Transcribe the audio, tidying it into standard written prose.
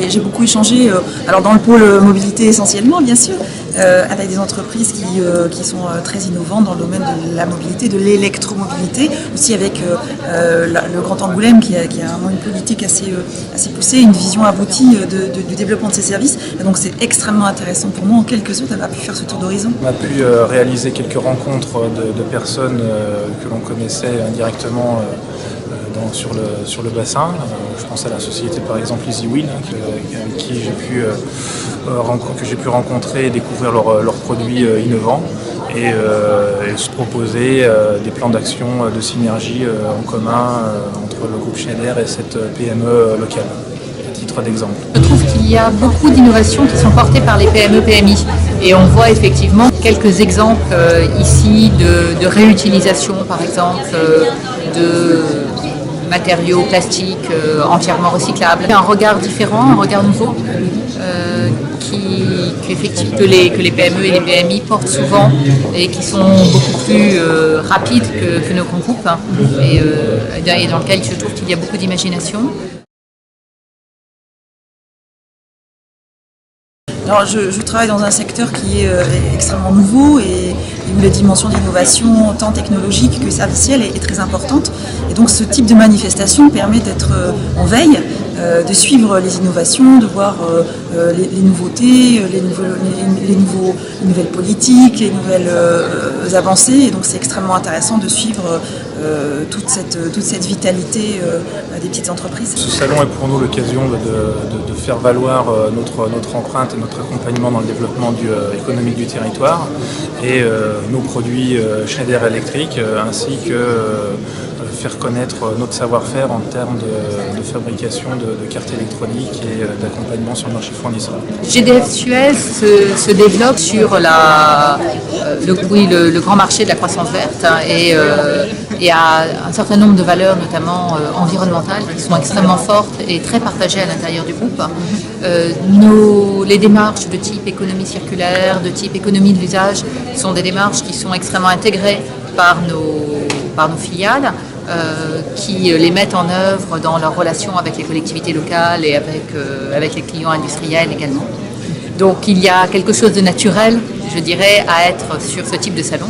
J'ai beaucoup échangé, alors dans le pôle mobilité essentiellement bien sûr, avec des entreprises qui sont très innovantes dans le domaine de la mobilité, de l'électromobilité, aussi avec le Grand Angoulême qui a vraiment une politique assez poussée, une vision aboutie du développement de ses services. Et donc c'est extrêmement intéressant pour moi en quelques heures d'avoir pu faire ce tour d'horizon. On a pu réaliser quelques rencontres de personnes que l'on connaissait indirectement sur le bassin. Je pense à la société par exemple EasyWheel, avec qui j'ai pu rencontrer et découvrir leurs produits innovants et se proposer des plans d'action de synergie en commun entre le groupe Schneider et cette PME locale, à titre d'exemple. Je trouve qu'il y a beaucoup d'innovations qui sont portées par les PME-PMI et on voit effectivement quelques exemples ici de réutilisation par exemple de matériaux plastiques entièrement recyclables. Un regard différent, un regard nouveau que les PME et les PMI portent souvent et qui sont beaucoup plus rapides que nos grands groupes et dans lequel je trouve qu'il y a beaucoup d'imagination. Alors je travaille dans un secteur qui est extrêmement nouveau et où la dimension d'innovation, tant technologique que servicielle, est très importante. Et donc ce type de manifestation permet d'être en veille, de suivre les innovations, de voir les nouveautés, les nouvelles politiques, les nouvelles avancées. Et donc c'est extrêmement intéressant de suivre toute cette vitalité des petites entreprises. Ce salon est pour nous l'occasion de faire valoir notre empreinte et notre accompagnement dans le développement économique du territoire et nos produits Schneider électriques ainsi que faire connaître notre savoir-faire en termes de fabrication de cartes électroniques et d'accompagnement sur le marché fournisseur. GDF Suez se développe sur le grand marché de la croissance verte et a un certain nombre de valeurs, notamment environnementales, qui sont extrêmement fortes et très partagées à l'intérieur du groupe. Les démarches de type économie circulaire, de type économie de l'usage, sont des démarches qui sont extrêmement intégrées par nos filiales, qui les mettent en œuvre dans leurs relations avec les collectivités locales et avec les clients industriels également. Donc il y a quelque chose de naturel, je dirais, à être sur ce type de salon.